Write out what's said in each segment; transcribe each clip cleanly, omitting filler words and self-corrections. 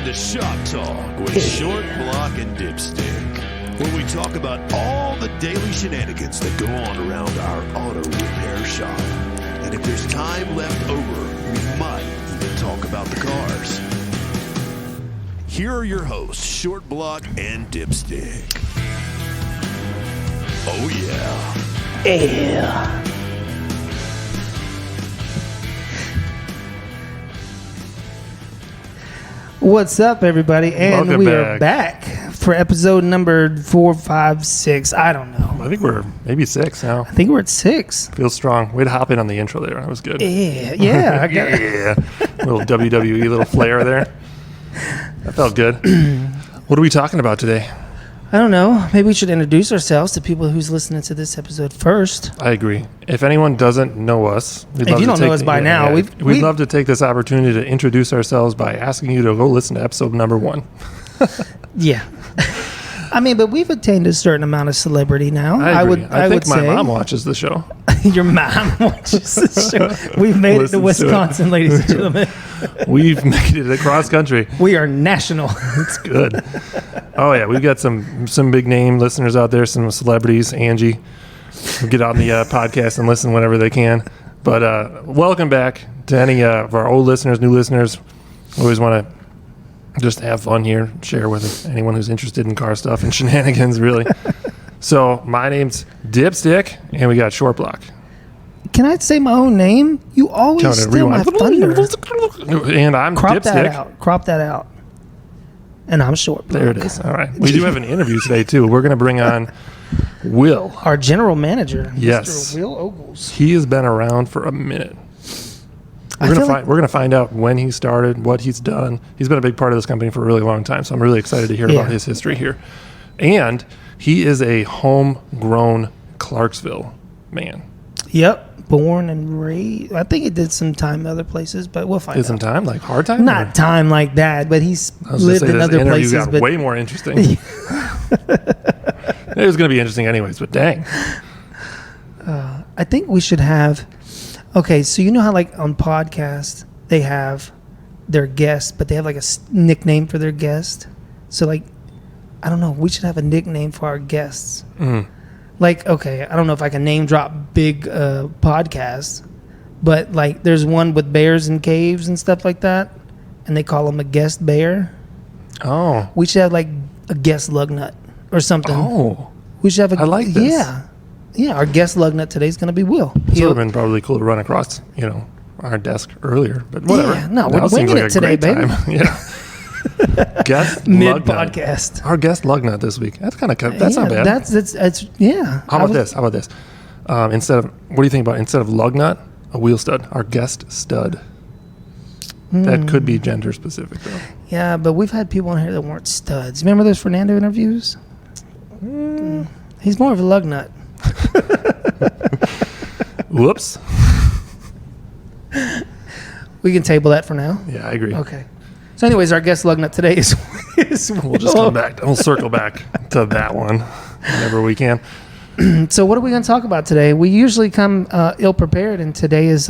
to Shop Talk with Short Block and Dipstick, where we talk about all the daily shenanigans that go on around our auto repair shop. And if there's time left over, we might even talk about the cars. Here are your hosts, Short Block and Dipstick. Oh yeah. Yeah. What's up, everybody? And Welcome we are back for episode number 4, 5, 6. I don't know. I think we're maybe 6 now. I think we're at 6. Feels strong. Way to hop in on the intro there. That was good. Yeah. I got Yeah. Little WWE, little flair there. That felt good. What are we talking about today? I don't know. Maybe we should introduce ourselves to people who's listening to this episode first. I agree. If anyone doesn't know us, If you don't know us by now, we'd love to take this opportunity to introduce ourselves by asking you to go listen to episode number 1. Yeah. I mean, but we've attained a certain amount of celebrity now. I agree. I think would my say. mom watches the show. Your mom watches the show. We've made it to Wisconsin, ladies and gentlemen. We've made it across country. We are national. It's good. Oh yeah, we've got some big name listeners out there, some celebrities. Angie, will get on the podcast and listen whenever they can. But welcome back to any of our old listeners, new listeners. We always want to just have fun here, share with anyone who's interested in car stuff and shenanigans, really. So my name's Dipstick, and we got Short Block. Can I say my own name? You always steal my thunder. And I'm Dipstick. Crop that out. And I'm Short Block. There it is. All right. We do have an interview today, too. We're going to bring on Will. Our general manager, Yes. Mr. Will Ogles. He has been around for a minute. We're going to find out when he started, what he's done. He's been a big part of this company for a really long time, so I'm really excited to hear about his history here. And he is a homegrown Clarksville man. Yep. Born and raised. I think he did some time in other places, but we'll find out. Did some time? Like hard time? Not time like that, but he's lived in other places. Got but way more interesting. It was going to be interesting anyways, but dang. I think we should have... Okay, so you know how like on podcasts, they have their guest, but they have like a nickname for their guest? So like, I don't know, we should have a nickname for our guests. Mm. Like, okay, I don't know if I can name drop big podcasts, but like there's one with bears and caves and stuff like that, and they call them a guest bear. Oh. We should have like a guest Lugnut or something. Oh. We should have I like this. Yeah, our guest Lugnut today is going to be Will. It would have been probably cool to run across, our desk earlier, but whatever. Yeah, no, we're winging it today, baby. Yeah. Guest Mid Lugnut. podcast. Our guest Lugnut this week. That's kind of that's not bad. That's yeah. How about this? What do you think about instead of Lugnut, a wheel stud? Our guest stud. That could be gender specific though. Yeah, but we've had people on here that weren't studs. Remember those Fernando interviews? He's more of a Lugnut. Whoops. We can table that for now. Yeah, I agree. Okay. So anyways, our guest Lugnut today is We'll just come back. We'll circle back to that one whenever we can. So what are we going to talk about today? We usually come ill-prepared, and today is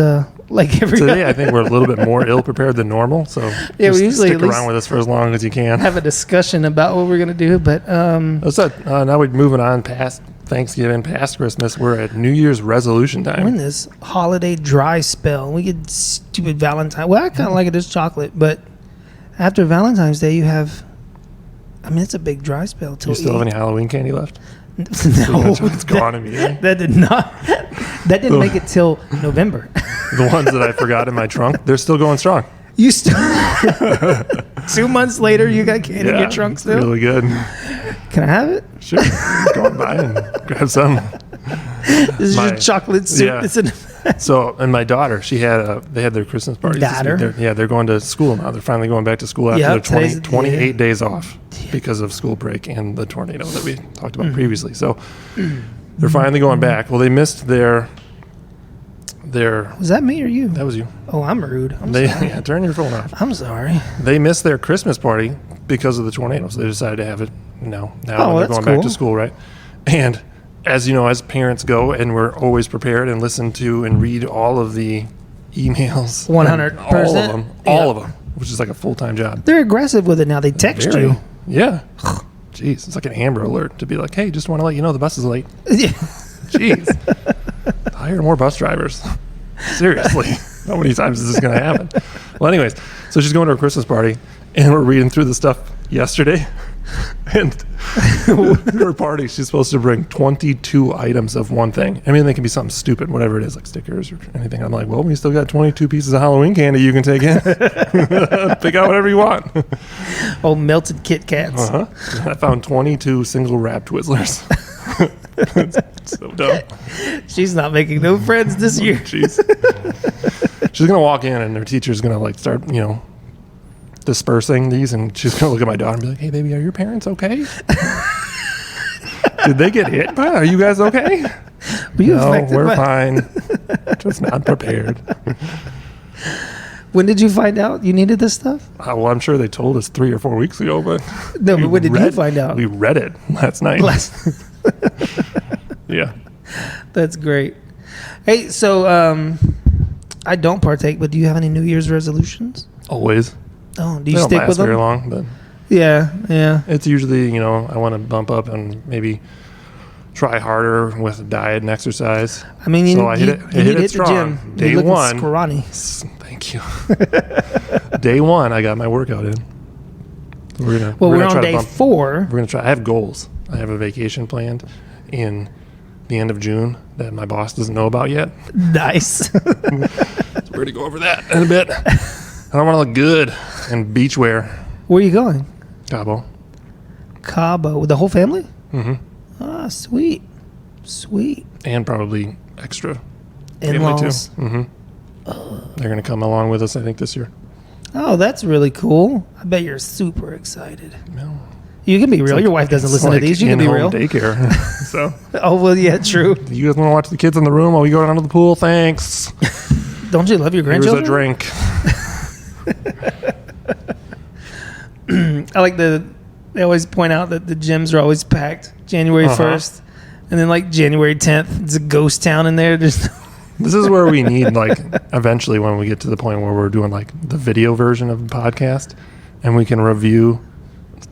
like every Today, I think we're a little bit more ill-prepared than normal, so yeah, we usually stick around with us for as long as you can. have a discussion about what we're going to do, but now we're moving on past Thanksgiving, past Christmas. We're at New Year's resolution time. we're in this holiday dry spell. We get stupid Valentine. Well, I kind of like it as chocolate, but after Valentine's Day, you have... I mean, it's a big dry spell. Do you still have any Halloween candy left? No. It's gone immediately. That did not... That didn't make it till November. The ones that I forgot in my trunk, they're still going strong. You still... 2 months later, you got candy in your trunk still? Really good. Can I have it? Sure. Go on by and grab some. This is just chocolate soup. Yeah. It's in So, and my daughter, they had their Christmas party. They're going to school now. They're finally going back to school after their 28 days off because of school break and the tornado that we talked about previously. So, they're finally going back. Well, they missed their... Was that me or you? That was you. Oh, I'm rude. I'm sorry. Yeah, turn your phone off. I'm sorry. They missed their Christmas party because of the tornado, so they decided to have it now Oh, they're that's going back to cool. school, right? And as you know, as parents go, and we're always prepared and listen to and read all of the emails. 100%. All of them. which is like a full-time job. They're aggressive with it now. They text Very. you. Yeah. Jeez, it's like an Amber Alert to be like, hey, just want to let you know the bus is late. Yeah. Jeez. Hire more bus drivers. Seriously. How many times is this going to happen? Well, anyways, so she's going to her Christmas party, and we're reading through the stuff yesterday. And her party, she's supposed to bring 22 items of one thing. I mean, they can be something stupid, whatever it is, like stickers or anything. I'm like, well, we still got 22 pieces of Halloween candy you can take in. Pick out whatever you want. Oh, melted Kit Kats. I found 22 single wrap Twizzlers. So dumb. She's not making no friends this year. Jeez. She's going to walk in, and her teacher's going to like start, dispersing these, and she's gonna look at my daughter and be like, hey baby, are your parents okay? Did they get hit by? Are you guys okay? Were you No, affected we're by- fine. Just not prepared. When did you find out you needed this stuff? Well, I'm sure they told us 3 or 4 weeks ago, but No, but when did you find out? We read it last night. Yeah. That's great. Hey, so I don't partake, but do you have any New Year's resolutions? Always. Oh, do They you don't stick last with them? very long, but Yeah. it's usually, I want to bump up and maybe try harder with diet and exercise. I mean, So I hit it need to hit the strong. gym. Day You're looking one. scrawny. Thank you. Day 1, I got my workout in. We're gonna We're try on to day 4. We're gonna try. I have goals. I have a vacation planned in the end of June that my boss doesn't know about yet. Nice. So we're gonna go over that in a bit. I don't want to look good in beachwear. Where are you going? Cabo. Cabo. With the whole family? Mm-hmm. Ah, sweet. And probably extra family In-laws. too. Mm-hmm. They're gonna come along with us, I think, this year. Oh, that's really cool. I bet you're super excited. No. You can be real. Your wife doesn't It's listen like to these. You can be in-home real. daycare. So, Oh, well, yeah, true. you guys want to watch the kids in the room while we go down to the pool? Thanks. Don't you love your Here's grandchildren? a drink. I like they always point out that the gyms are always packed January 1st. And then like January 10th, it's a ghost town in there. Just This is where we need, like, eventually when we get to the point where we're doing, like, the video version of the podcast and we can review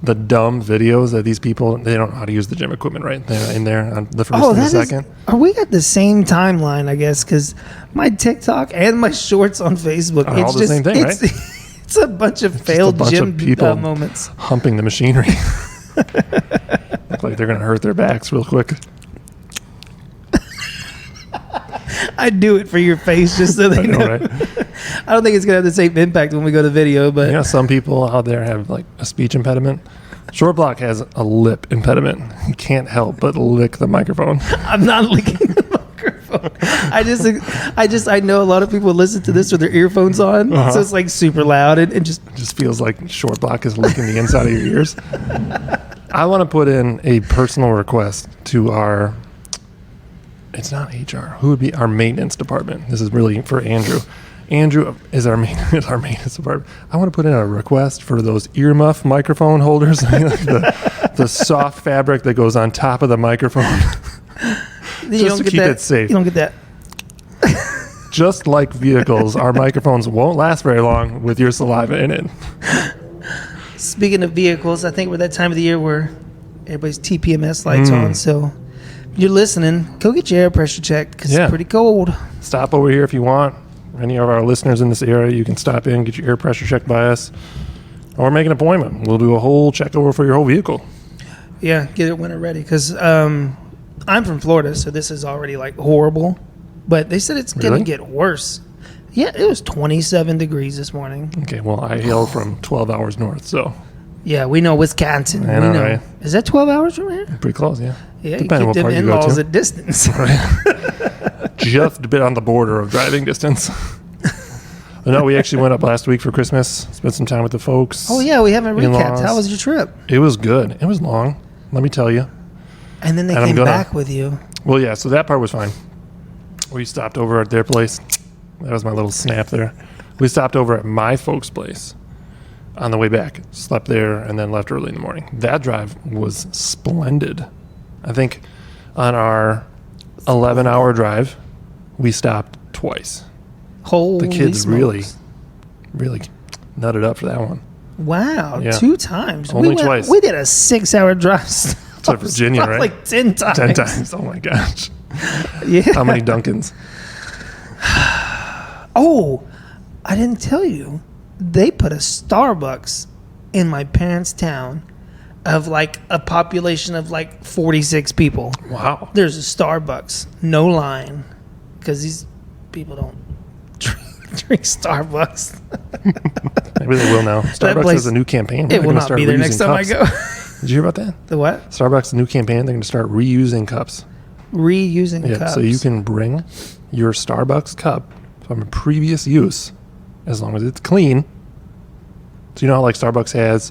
the dumb videos that these people, they don't know how to use the gym equipment right there in there on the first and the that is. second. Are we at the same timeline, I guess? Because my TikTok and my shorts on Facebook, Are it's all the just same thing, it's, right? it's a bunch of failed bunch gym of people moments. humping the machinery. Look like they're going to hurt their backs real quick. I do it for your face just so they I know, know. right? I don't think it's gonna have the same impact when we go to video, but Some people out there have, like, a speech impediment. Short Block has a lip impediment. He can't help but lick the microphone. I'm not licking the microphone. I know a lot of people listen to this with their earphones on, so it's like super loud and just It just feels like Short Block is licking the inside of your ears. I want to put in a personal request to our, it's not HR, who would be our maintenance department. This is really for Andrew. Andrew is our maintenance department. I want to put in a request for those earmuff microphone holders, the soft fabric that goes on top of the microphone. Just to keep it safe. You don't get that. Just like vehicles, our microphones won't last very long with your saliva in it. Speaking of vehicles, I think we're that time of the year where everybody's TPMS lights on. So if you're listening, go get your air pressure checked because Yeah. it's pretty cold. Stop over here if you want. Any of our listeners in this area, you can stop in, get your air pressure checked by us, or make an appointment. We'll do a whole check over for your whole vehicle. Yeah, get it winter ready because I'm from Florida, so this is already like horrible. But they said it's going Really? to get worse. Yeah, it was 27 degrees this morning. Okay, well, I hail from 12 hours north, so Yeah, we know Wisconsin. I We know, know. right? Is that 12 hours from here? pretty close, yeah. Yeah, Depending you on keep what them part you go in-laws to. at distance. Just a bit on the border of driving distance. No, we actually went up last week for Christmas, spent some time with the folks. Oh, yeah, we haven't recapped. In-laws. How was your trip? It was good. It was long, let me tell you. And then they And I'm came gonna- back with you. Well, yeah, so that part was fine. We stopped over at their place. That was my little snap there. We stopped over at my folks' place on the way back. Slept there and then left early in the morning. That drive was splendid. I think on our 11-hour drive, we stopped twice. Holy The kids smokes. really nutted up for that one. Wow, Yeah. 2 times. Only twice. We did a 6-hour drive To Virginia, right? like 10 times. 10 times. Oh my gosh. Yeah. How many Dunkins? Oh, I didn't tell you. They put a Starbucks in my parents' town of like a population of like 46 people. Wow. There's a Starbucks, no line, because these people don't drink Starbucks. Maybe they will now. Starbucks place- has a new campaign. It They're will gonna not start be there reusing next time I cups. go. Did you hear about that? The what? Starbucks' new campaign. They're going to start reusing cups. Reusing Yeah, cups. so you can bring your Starbucks cup from a previous use, as long as it's clean. So you know how like Starbucks has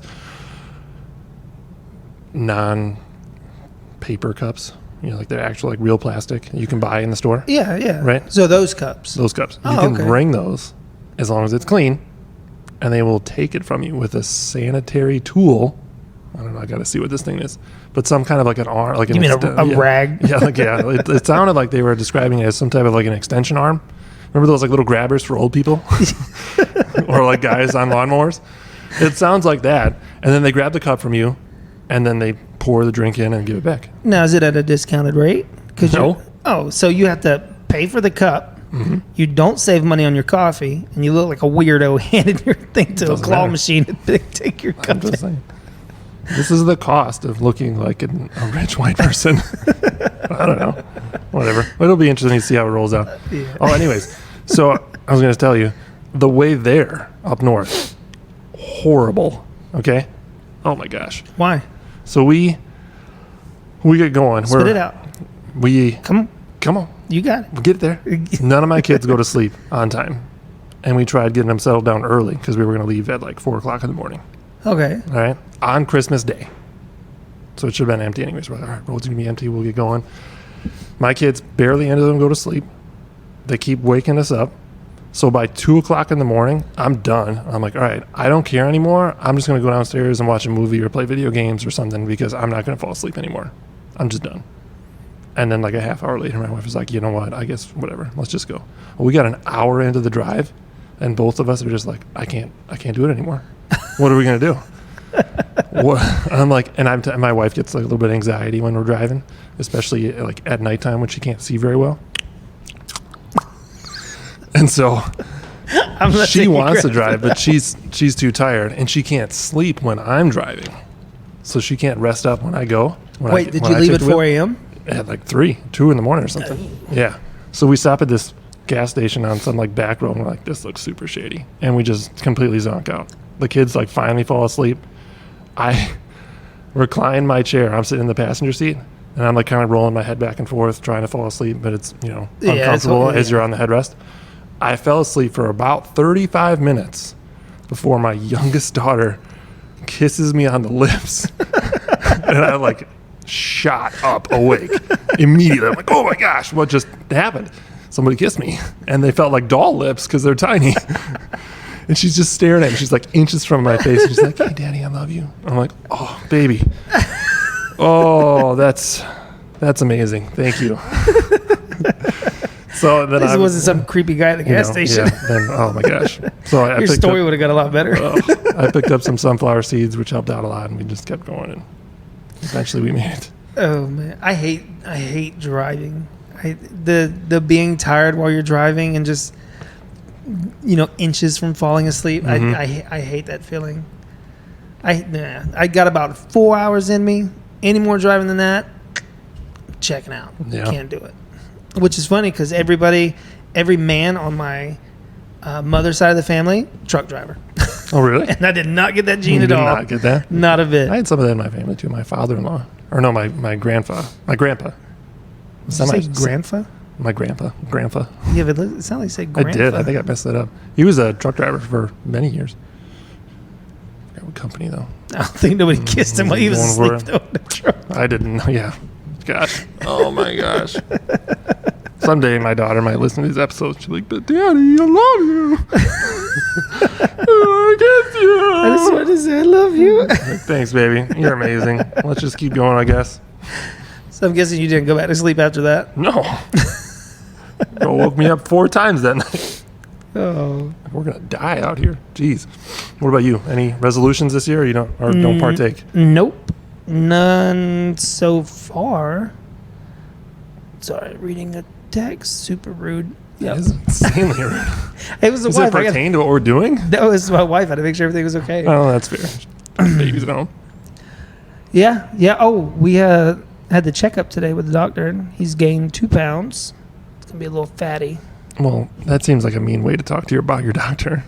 non-paper cups, you know, like they're actual like real plastic you can buy in the store. Yeah, yeah. Right. So those cups. Those cups, you Oh, can okay. bring those as long as it's clean, and they will take it from you with a sanitary tool. I don't know. I got to see what this thing is, but some kind of like an arm, like You mean a rag? Yeah, like it sounded like they were describing it as some type of like an extension arm. Remember those like little grabbers for old people, or like guys on lawnmowers? It sounds like that, and then they grab the cup from you, and then they pour the drink in and give it back. Now, is it at a discounted rate? No. So you have to pay for the cup. Mm-hmm. You don't save money on your coffee, and you look like a weirdo handing your thing to a Doesn't claw matter. machine to take your I'm cup. just saying. This is the cost of looking like a rich white person. I don't know. Whatever. It'll be interesting to see how it rolls out. Yeah. Oh, anyways. So I was going to tell you, the way there up north, horrible. Okay? Oh my gosh. Why? So we get going. Spit it out. Come on. You got it. We'll get there. None of my kids go to sleep on time. And we tried getting them settled down early because we were going to leave at like 4 o'clock in the morning. Okay. All right. On Christmas Day. So it should have been empty anyways. We're like, all right, road's going to be empty. We'll get going. My kids, barely any of them go to sleep. They keep waking us up. So by 2 o'clock in the morning, I'm done. I'm like, all right, I don't care anymore. I'm just going to go downstairs and watch a movie or play video games or something because I'm not going to fall asleep anymore. I'm just done. And then like a half hour later, my wife was like, you know what? I guess whatever. Let's just go. Well, we got an hour into the drive, and both of us are just like, I can't do it anymore. What are we going to do? What? I'm like, and my wife gets like a little bit of anxiety when we're driving, especially like at nighttime when she can't see very well. And so she wants to drive, but she's too tired, and she can't sleep when I'm driving. So she can't rest up when I go. Wait, did you leave at 4 a.m.? At like 2 in the morning or something. Yeah. So we stop at this gas station on some like back road, and we're like, this looks super shady. And we just completely zonk out. The kids like finally fall asleep. I recline my chair. I'm sitting in the passenger seat, and I'm like kind of rolling my head back and forth, trying to fall asleep, but it's, uncomfortable as you're on the headrest. I fell asleep for about 35 minutes before my youngest daughter kisses me on the lips. And I like shot up awake immediately. I'm like, oh my gosh, what just happened? Somebody kissed me. And they felt like doll lips because they're tiny. And she's just staring at me. She's like inches from my face. She's like, hey, Daddy, I love you. I'm like, oh, baby. Oh, that's amazing. Thank you. So then This wasn't some creepy guy at the gas station. Yeah, then, oh my gosh. So I Your picked story up, would have got a lot better. I picked up some sunflower seeds, which helped out a lot, and we just kept going, and eventually we made it. Oh man, I hate driving. The being tired while you're driving and just inches from falling asleep. Mm-hmm. I hate that feeling. I got about 4 hours in me. Any more driving than that, checking out. Yeah. Can't do it. Which is funny because every man on my mother's side of the family, truck driver. Oh really? And I did not get that gene You at did all. not get that? Not a bit. I had some of that in my family too. My father-in-law, or no, my grandpa. My grandpa. Did you say grandpa? My grandpa. Yeah, but it sounded like you said I grandpa. did. I think I messed that up. He was a truck driver for many years. I forgot what company though. I don't think nobody kissed him while he was Going asleep for though in the truck. I didn't know. Yeah. Gosh. Oh my gosh. Someday my daughter might listen to these episodes. She'll be like, but Daddy, I love you. I guess you. I just wanted to say I love you. Like, thanks, baby. You're amazing. Let's just keep going, I guess. So I'm guessing you didn't go back to sleep after that. No. Girl woke me up 4 times that night. Oh. We're gonna die out here. Jeez. What about you? Any resolutions this year? Or you don't partake? Nope. None so far. Sorry, reading a text. Super rude. That is insanely rude. It was the Does wife. it pertain to what we're doing? That was my wife. I had to make sure everything was okay. Oh, that's fair. Babies at home. Yeah. Oh, we had the checkup today with the doctor, and he's gained 2 pounds. It's gonna be a little fatty. Well, that seems like a mean way to talk to about your doctor.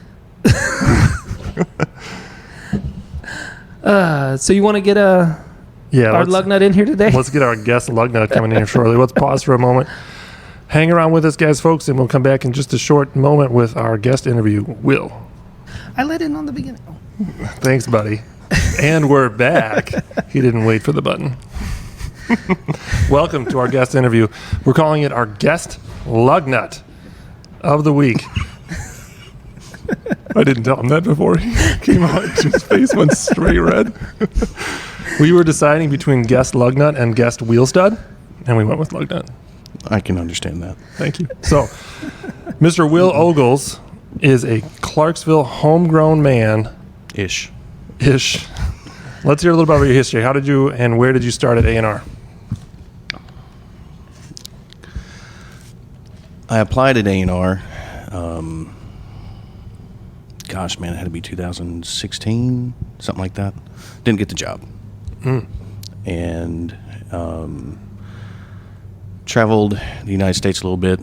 So you want to get our Lugnut in here today? Let's get our guest Lugnut coming in here shortly. Let's pause for a moment. Hang around with us, guys, folks, and we'll come back in just a short moment with our guest interview, Will. I let in on the beginning. Oh. Thanks, buddy. And we're back. He didn't wait for the button. Welcome to our guest interview. We're calling it our guest Lugnut of the week. I didn't tell him that before he came out. His face went straight red. We were deciding between guest Lugnut and guest Wheelstud, and we went with Lugnut. I can understand that. Thank you. So, Mr. Will Ogles is a Clarksville homegrown man. Ish. Let's hear a little bit about your history. How did you and where did you start at A&R? I applied at A&R. Gosh, man, it had to be 2016, something like that. Didn't get the job. And traveled the United States a little bit.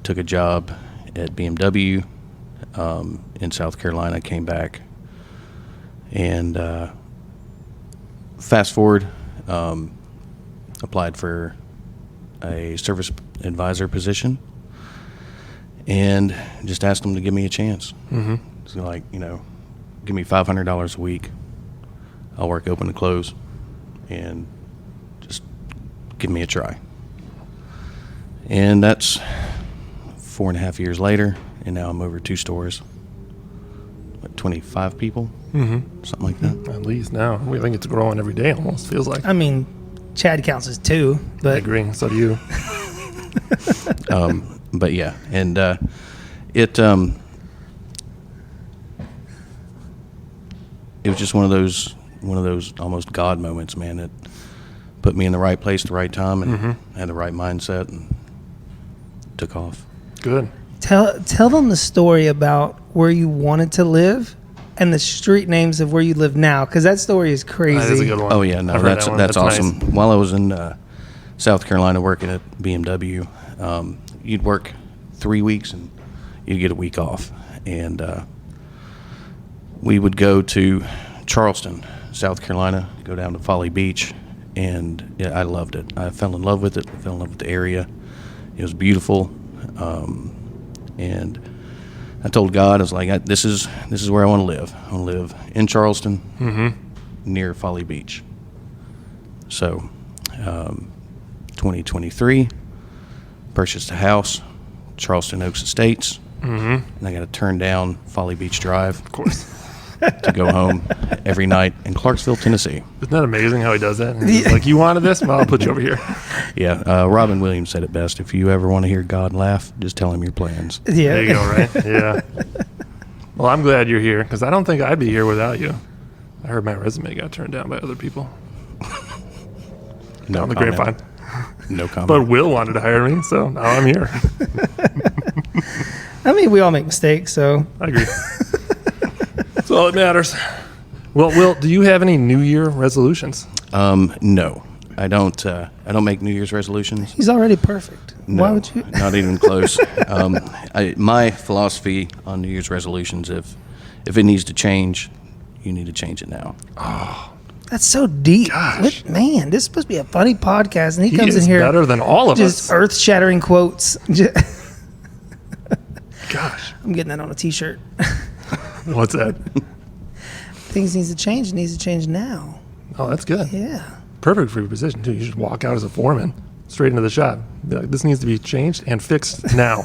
Took a job at BMW in South Carolina. Came back. And fast forward, applied for a service advisor position and just asked them to give me a chance. Mm-hmm. So like, give me $500 a week. I'll work open to close and just give me a try. And that's 4.5 years later, and now I'm over 2 stores. 25 people, something like that. At least now. We think it's growing every day almost, feels like. I mean, Chad counts as 2, but I agree. So do you. But yeah, and it was just one of those almost God moments, man. That put me in the right place at the right time and had the right mindset and took off. Good. tell them the story about where you wanted to live and the street names of where you live now, because that story is crazy. That is a good one. Oh yeah, no, I've heard that's that one. that's awesome. Nice. While I was in South Carolina working at BMW, you'd work 3 weeks and you'd get a week off, and we would go to Charleston, South Carolina, go down to Folly Beach, and yeah, I loved it. I fell in love with it. I fell in love with the area. It was beautiful, and I told God, I was like, this is where I want to live. I want to live in Charleston, near Folly Beach. So, 2023, purchased a house, Charleston Oaks Estates, and I got to turn down Folly Beach Drive, Of course. to go home every night in Clarksville, Tennessee. Isn't that amazing how he does that? He's like, you wanted this? Well, I'll put you over here. Yeah, Robin Williams said it best. If you ever want to hear God laugh, just tell him your plans. Yeah. There you go, right? Yeah. Well, I'm glad you're here, because I don't think I'd be here without you. I heard my resume got turned down by other people. No On the comment. grapevine. No comment. But Will wanted to hire me, so now I'm here. I mean, we all make mistakes, so. I agree. That's all that matters. Well, Will, do you have any New Year resolutions? No, I don't. I don't make New Year's resolutions. He's already perfect. No, Why would you? Not even close. My philosophy on New Year's resolutions: if it needs to change, you need to change it now. That's so deep. Gosh. Man, this is supposed to be a funny podcast, and he He comes in is here better than all of just us. earth-shattering quotes. Gosh. I'm getting that on a T-shirt. What's that? Things needs to change. It needs to change now. Oh, that's good. Yeah. Perfect for your position, too. You just walk out as a foreman, straight into the shop. Be like, this needs to be changed and fixed now.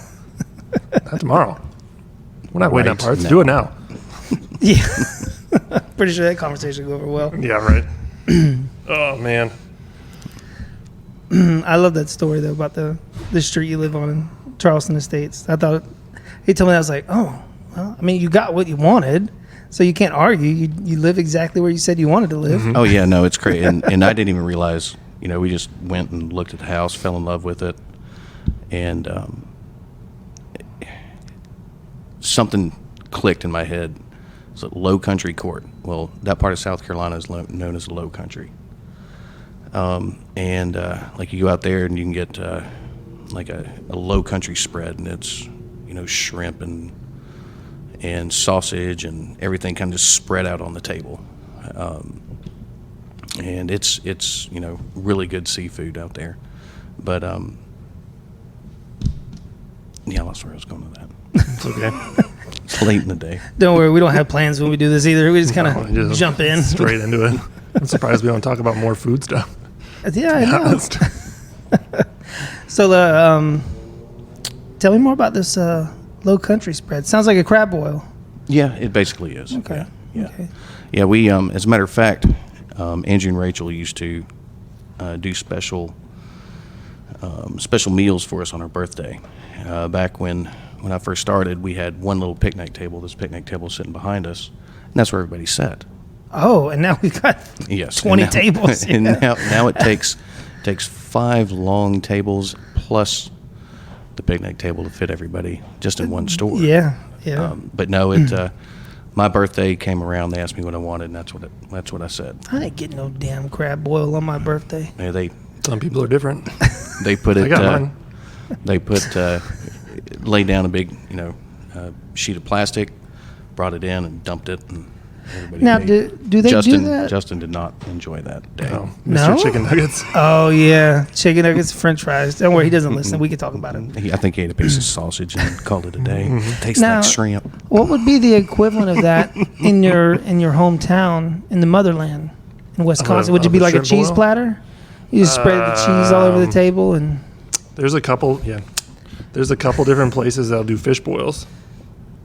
Not tomorrow. We're not waiting on Right parts. now. Do it now. Yeah. Pretty sure that conversation will go over well. Yeah, right. Oh, man. I love that story, though, about the street you live on in Charleston Estates. I thought He told me, I was like, oh, well, I mean, you got what you wanted, so you can't argue. You live exactly where you said you wanted to live. Oh yeah, no, it's great, and I didn't even realize. We just went and looked at the house, fell in love with it, and something clicked in my head. It's a Low Country Court. Well, that part of South Carolina is known as Low Country. And like you go out there and you can get like a Low Country spread, and it's shrimp and sausage and everything kind of just spread out on the table. And it's really good seafood out there. But yeah, I lost where I was going with that. It's okay. It's late in the day. Don't worry, we don't have plans when we do this either. We just kind of jump in. Straight into it. I'm surprised we don't talk about more food stuff. Yeah, I know. So, tell me more about this Low Country spread. Sounds like a crab boil. Yeah, it basically is. Okay. Yeah. Okay. Yeah, we, as a matter of fact, Andrew and Rachel used to do special meals for us on our birthday. Back when I first started, we had one little picnic table. This picnic table sitting behind us, and that's where everybody sat. Oh, and now we've got 20 tables. And now it takes 5 long tables plus the picnic table to fit everybody just in one store. Yeah. But no, my birthday came around. They asked me what I wanted, and that's what I said. I ain't getting no damn crab boil on my birthday. Yeah, Some people are different. they put it. I got mine. They laid down a big sheet of plastic, brought it in, and dumped it. And everybody Now, ate. do they Justin, do that? Justin did not enjoy that day. Oh, No? Mr. Chicken Nuggets. Oh, yeah. Chicken nuggets, french fries. Don't worry, he doesn't listen. We can talk about it. I think he ate a piece of sausage and called it a day. Tastes Now- like shrimp. What would be the equivalent of that in your hometown, in the motherland, in Wisconsin? Would you of be a like a shrimp cheese boil? platter? You just spread the cheese all over the table and... There's a couple different places that'll do fish boils.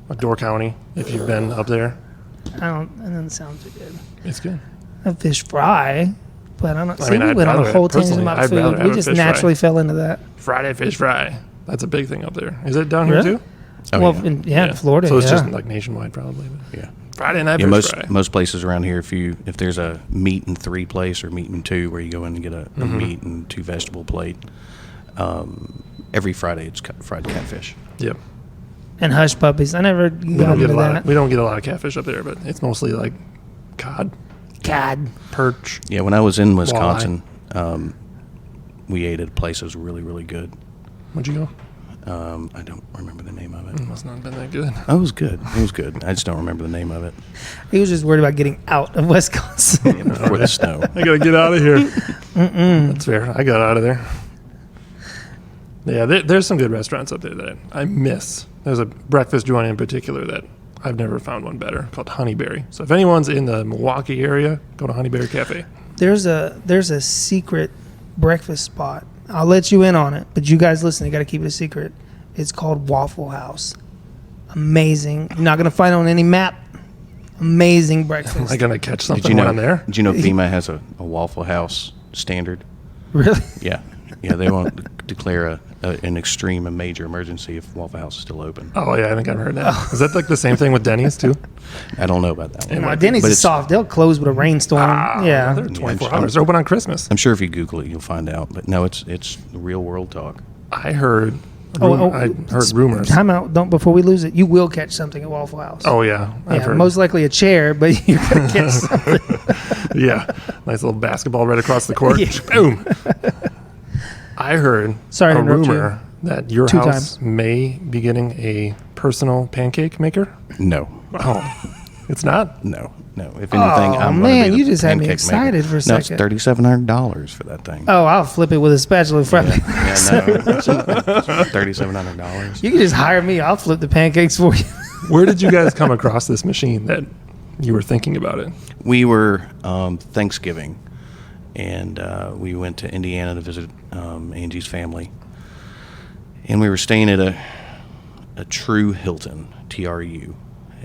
Like Door County, if you've been up there. It doesn't sound too good. It's good. A fish fry, but I don't. I See, mean, we I'd went on a rather- whole tangent personally, about I'd rather food. have We a just fish fry. naturally fell into that. Friday fish fry. That's a big thing up there. Is it down here Really? too? Oh, Well, yeah. in Florida, So it's yeah. just like nationwide probably. But Yeah. Friday night Yeah, fish fry. most places around here, if there's a meat and 3 place or meat and 2, where you go in and get a meat and 2 vegetable plate, every Friday it's fried catfish. Yep. And hush puppies. I never We got don't, get into a lot that. of, we don't get a lot of catfish up there, but it's mostly like cod, God. perch. Yeah, when I was in Wisconsin, we ate at a place that was really, really good. Where'd you go? I don't remember the name of it. Must not have been that good. Oh, it was good. It was good. I just don't remember the name of it. He was just worried about getting out of Wisconsin. Before the snow. I gotta get out of here. That's fair. I got out of there. Yeah, there's some good restaurants up there that I miss. There's a breakfast joint in particular that I've never found one better, called Honeyberry. So if anyone's in the Milwaukee area, go to Honeyberry Cafe. There's a secret breakfast spot. I'll let you in on it, but you guys listen, you got to keep it a secret. It's called Waffle House. Amazing. You're not going to find it on any map. Amazing Am breakfast. I gonna catch Did something you know? when I'm there? Did you know FEMA has a Waffle House standard? Really? Yeah. Yeah, they won't declare an extreme and major emergency if Waffle House is still open. Oh yeah, I think I've heard that. Is that like the same thing with Denny's too? I don't know about that one. It No, might be, Denny's but is it's- soft. They'll close with a rainstorm. Yeah. They're 24 hours. They're open on Christmas. I'm sure if you Google it, you'll find out. But no, it's real world talk. I heard. I heard rumors. Time out. Don't before we lose it. You will catch something at Waffle House. Oh yeah, I've yeah, heard. most likely a chair, but you're gonna catch something. Yeah, nice little basketball right across the court. Yeah. Boom. I heard Sorry to a interrupt rumor that your 2 house times. may be getting a personal pancake maker. No, Oh, it's not. no. If anything, I'm gonna man, be the you just had me pancake excited maker. for a No, it's second. $3,700 for that thing. Oh, I'll flip it with a spatula. Yeah, no, it's $3,700. You can just hire me. I'll flip the pancakes for you. Where did you guys come across this machine that you were thinking about it? We were Thanksgiving, and we went to Indiana to visit Angie's family, and we were staying at a True Hilton, TRU,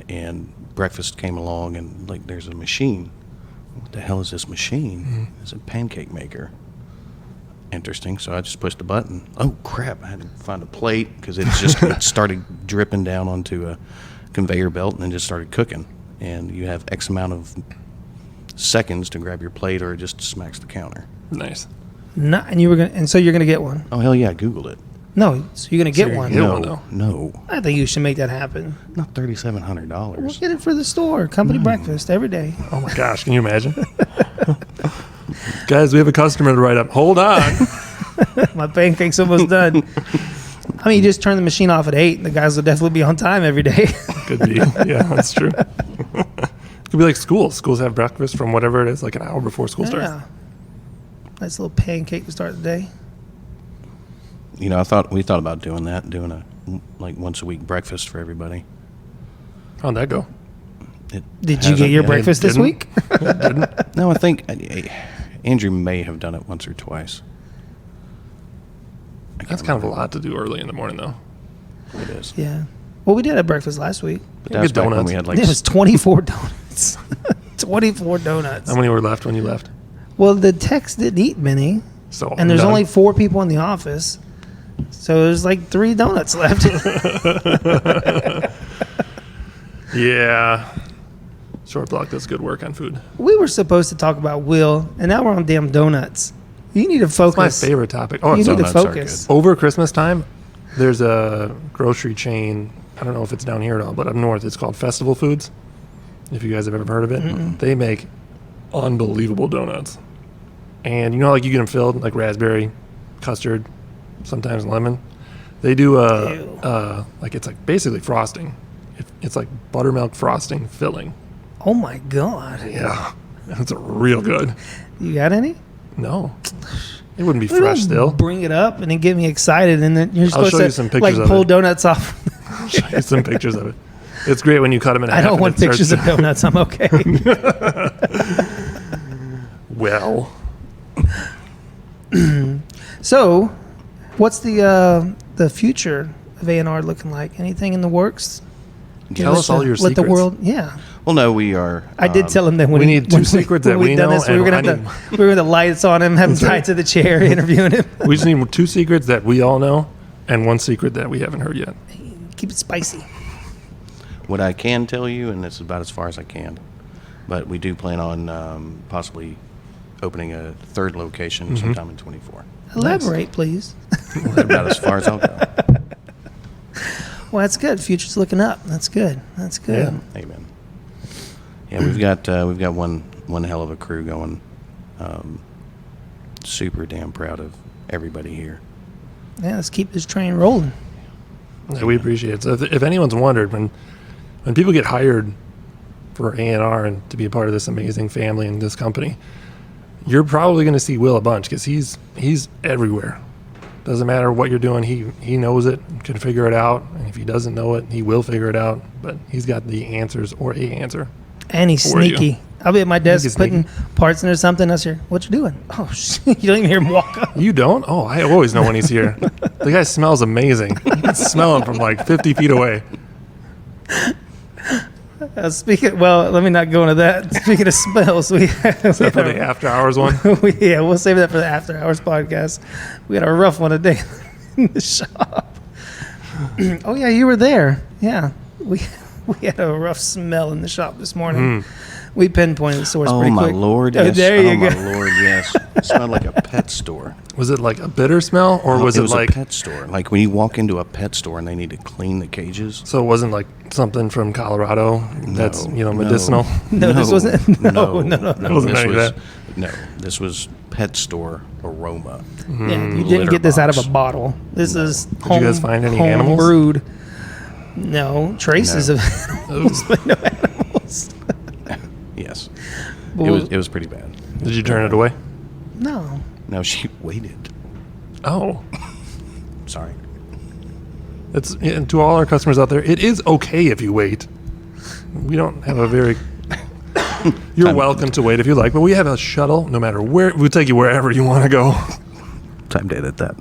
and breakfast came along, and like, there's a machine. What the hell is this machine? It's a pancake maker. interesting. So I just pushed the button. Oh, crap. I had to find a plate because it started dripping down onto a conveyor belt and then just started cooking. And you have X amount of seconds to grab your plate or it just smacks the counter. Nice. So you're gonna get one. Oh, hell yeah. I Googled it. No, so you're gonna get you're one. gonna get No, one, though. no. I think you should make that happen. Not $3,700. We'll get it for the store. Company breakfast every day. Oh my gosh, can you imagine? Guys, we have a customer to write up. Hold on. My pancake's almost done. I mean, you just turn the machine off at 8, and the guys will definitely be on time every day. Could be. Yeah, that's true. Could be like schools. Schools have breakfast from whatever it is, like an hour before school starts. Yeah. Nice little pancake to start the day. You know, we thought about doing a once a week breakfast for everybody. How'd that go? Did you get your breakfast this didn't. week? No, I think Andrew may have done it once or twice. That's kind of a lot to do early in the morning, though. It is. Yeah. Well, we did have breakfast last week. But that was Get back when donuts. we had like It was 24 donuts. 24 donuts. How many were left when you left? Well, the techs didn't eat many, So and there's none. only 4 people in the office. So there's like 3 donuts left. Yeah. Short block does good work on food. We were supposed to talk about Will, and now we're on damn donuts. You need to It's my focus. favorite topic. Oh, You so need to donuts are focus. over Christmas time, there's a grocery chain. I don't know if it's down here at all, but up north, it's called Festival Foods. If you guys have ever heard of it, they make unbelievable donuts. And you know, like you get them filled like raspberry, custard, sometimes lemon. They do like it's like basically frosting. It's like buttermilk frosting filling. Oh my God. Yeah, it's real good. You got any? No, it wouldn't be Well, fresh don't still. Bring it up and then get me excited, and then you're I'll supposed show to you some pictures like of pull it. donuts off. Show you some pictures of it. It's great when you cut them in half. I don't and want it starts pictures of to- donuts. I'm okay. Well, So, what's the future of A&R looking like? Anything in the works? tell us all your Let secrets. the world. Yeah, Well, no, we are. I did tell him that when we need 2 secrets that when we we'd done know, this, we were and gonna I have we were gonna lights on him, have him tied to the chair, interviewing him. We just need 2 secrets that we all know, and 1 secret that we haven't heard yet. Keep it spicy. What I can tell you, and this is about as far as I can, but we do plan on possibly opening a 3rd location sometime in 24. Elaborate, please. That's about as far as I'll go. Well, that's good. Future's looking up. That's good. That's good. Yeah. Amen. Yeah, we've got one hell of a crew going. Super damn proud of everybody here. Yeah, let's keep this train rolling. Yeah, we appreciate it. So if anyone's wondered, when people get hired for A&R and to be a part of this amazing family and this company, you're probably going to see Will a bunch because he's everywhere. Doesn't matter what you're doing, he knows it, can figure it out, and if he doesn't know it, he will figure it out. But he's got the answers or a answer. And he's For you. sneaky. I'll be at my desk He's putting parts in or something. I was here. What you doing? Oh, shit. You don't even hear him walk up. You don't? Oh, I always know when he's here. The guy smells amazing. You can smell him from like 50 feet away. Let me not go into that. Speaking of smells, we For the after hours one. we'll save that for the after hours podcast. We had a rough one today in the shop. Oh yeah, you were there. Yeah, we had a rough smell in the shop this morning. We pinpointed the source Oh pretty my quick. lord! Oh, Yes. there you go. my lord! Yes. It smelled like a pet store. Was it like a bitter smell, or was it it was like a pet store? Like when you walk into a pet store and they need to clean the cages. so? It wasn't like something from Colorado that's medicinal. No, this wasn't. No. It wasn't any of that. No, this was pet store aroma. Yeah, you didn't Litter get this out of box. a bottle. This is you guys find any animals? brewed. No traces No. of animals, but no animals. Yes, Well, it was pretty bad. Did you turn it away? No. No, she waited. Oh, Sorry. it's and to all our customers out there. It is okay if you wait. We don't have a very. You're welcome to wait if you like, but we have a shuttle. No matter where, we'll take you wherever you want to go. Time to edit that.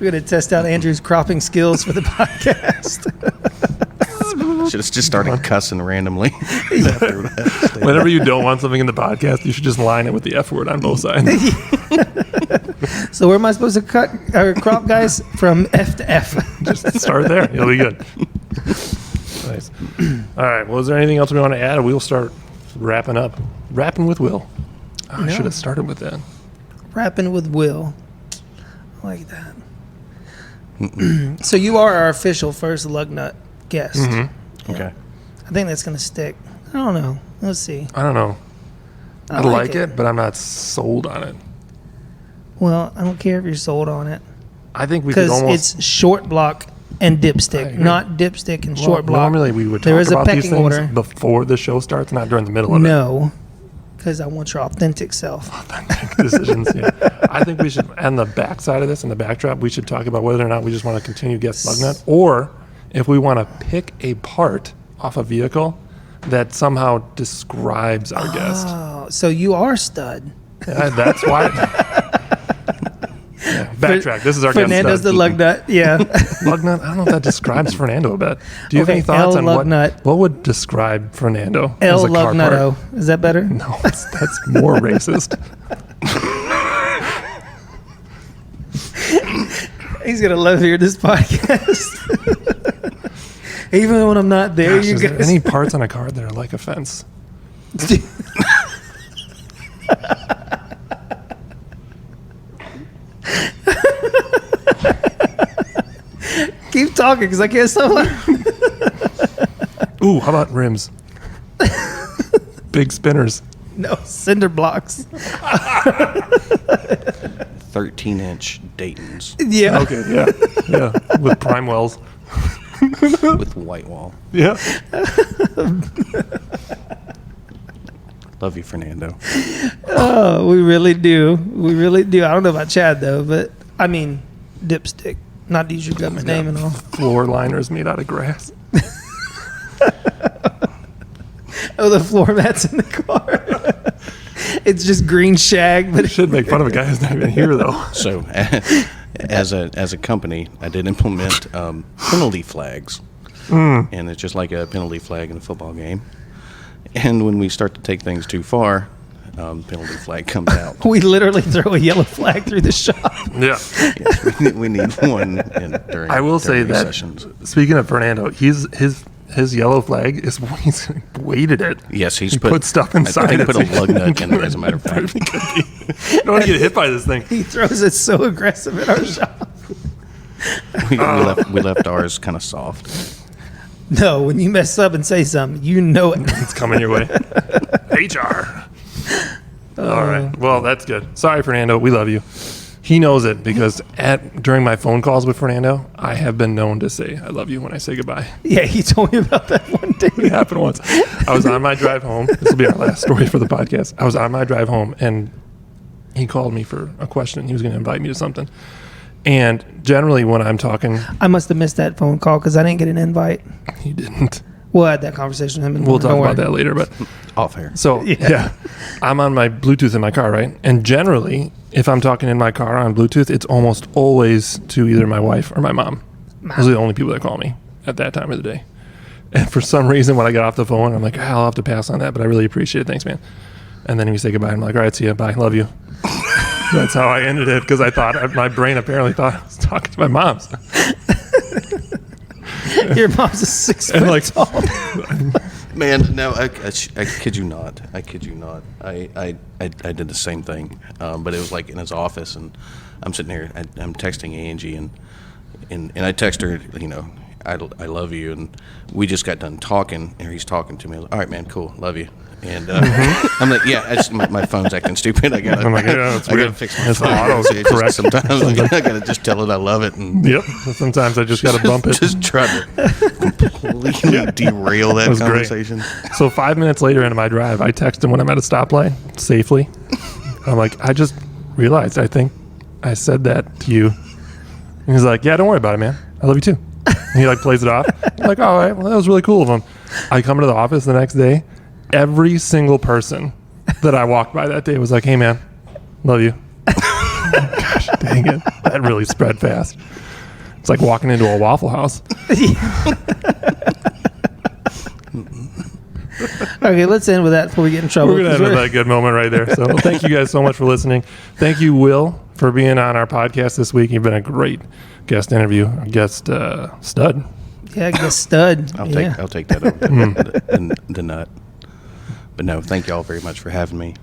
We're going to test out Andrew's cropping skills for the podcast. Should have just started cussing randomly after that. Whenever you don't want something in the podcast, you should just line it with the F word on both sides. So where am I supposed to cut or crop, guys? From F to F. Just start there. You'll be good. Nice. All right. Well, is there anything else we want to add? We'll start wrapping up. Wrapping with Will. Oh, I should have started with that. Rapping with Will. I like that. So you are our official first Lugnut guest. Mm-hmm. Okay. I think that's going to stick. I don't know. Let's see. I don't know. I like it, but I'm not sold on it. Well, I don't care if you're sold on it. I think we could Because almost... it's short block and I dipstick, agree. not dipstick and short block. Normally we would There talk is a about these pecking things order. before the show starts, not during the middle of it. No, because I want your authentic self. Decisions. Yeah. I think we should, on the back side of this, in the backdrop, we should talk about whether or not we just want to continue guest Lugnut, or if we want to pick a part off a vehicle that somehow describes our guest. Oh, so you are stud. Yeah, that's why. Yeah, backtrack. This is our Fernando's guest. the Lugnut. Yeah. Lugnut. I don't know if that describes Fernando a bit. Do you have Okay, any thoughts El on Lugnut. what would describe Fernando El as a car part? Lugnuto. Is that better? No, that's more racist. He's going to love hearing this podcast. Even when I'm not there, Gosh, you is there guys. any parts on a car that are like a fence? Keep talking because I can't stop laughing. Ooh, how about rims? Big spinners. No, cinder blocks. 13-inch Daytons Yeah. Okay, yeah, yeah, with prime wells. with white wall. Yeah, Love you, Fernando. Oh, we really do. We really do. I don't know about Chad, though, but I mean, dipstick. Not to use your government name and all. floor liners made out of grass. Oh, the floor mats in the car. It's just green shag, but Should make fun of a guy who's not even here though. So, as a company, I did implement penalty flags, and it's just like a penalty flag in a football game. And when we start to take things too far, penalty flag comes out. we literally throw a yellow flag through the shop. Yeah, Yes, we need one during. I will say during that. sessions. Speaking of Fernando, his yellow flag is he's weighted it. Yes, he put stuff inside I think it. he put a lug nut in it, as a matter of fact. I don't want to get hit by this thing. He throws it so aggressive at our shop. We left ours kind of soft. No, when you mess up and say something, you know it. It's coming your way. HR. All right. Well, that's good. Sorry, Fernando. We love you. He knows it because during my phone calls with Fernando, I have been known to say I love you when I say goodbye. Yeah, he told me about that one day. It happened once. I was on my drive home. This will be our last story for the podcast. I was on my drive home, and he called me for a question. He was going to invite me to something. And generally when I'm talking, I must have missed that phone call because I didn't get an invite. he didn't. We'll have that conversation with him. We'll talk about that later. But Off air. so, yeah, I'm on my Bluetooth in my car, right? And generally, if I'm talking in my car on Bluetooth, it's almost always to either my wife or my mom. Those are the only people that call me at that time of the day. And for some reason, when I got off the phone, I'm like, I'll have to pass on that, but I really appreciate it. Thanks, man. And then we say goodbye. I'm like, all right, see ya. Bye. Love you. That's how I ended it because I thought my brain apparently thought I was talking to my mom's. Your mom's a 6 And foot like, tall. Man, no, I kid you not. I kid you not. I did the same thing, but it was like in his office, and I'm sitting here. I'm texting Angie, and I text her, I love you, and we just got done talking, and he's talking to me. I was like, all right, man, cool, love you. And I'm like, yeah, my phone's acting stupid. I gotta, I'm like, yeah, that's I gotta weird. fix my It's phone. auto So it just- correct. Sometimes I gotta just tell it I love it, and Yep. Sometimes I just got to bump it. just try to completely derail that was great. conversation. So 5 minutes later into my drive, I text him when I'm at a stoplight safely. I'm like, I just realized I think I said that to you. And he's like, yeah, don't worry about it, man. I love you too. And he like plays it off. I'm like, all right, well, that was really cool of him. I come into the office the next day. Every single person that I walked by that day was like, hey, man, love you. Gosh, dang it. That really spread fast. It's like walking into a Waffle House. Okay, let's end with that before we get in trouble. We're going to end with that good moment right there. So thank you guys so much for listening. Thank you, Will, for being on our podcast this week. You've been a great guest interview, guest stud. Yeah, guest stud. I'll take that over the nut. But no, thank y'all very much for having me.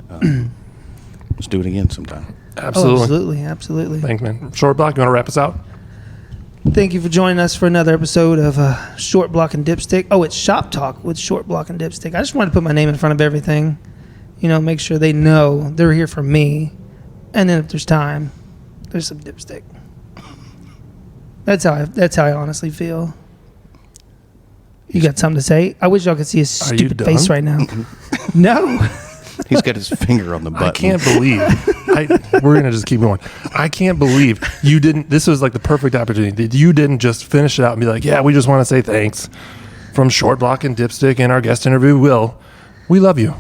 Let's do it again sometime. Absolutely. Absolutely. Thanks, man. Short Block, you want to wrap us out? Thank you for joining us for another episode of Short Block and Dipstick. Oh, it's Shop Talk with Short Block and Dipstick. I just wanted to put my name in front of everything. Make sure they know they're here for me. And then if there's time, there's some dipstick. That's how I honestly feel. You got something to say? I wish y'all could see his stupid face right now. No. He's got his finger on the button. I can't believe. We're going to just keep going. I can't believe you didn't. This was like the perfect opportunity. You didn't just finish it out and be like, yeah, we just want to say thanks from Short Block and Dipstick and our guest interview, Will. We love you.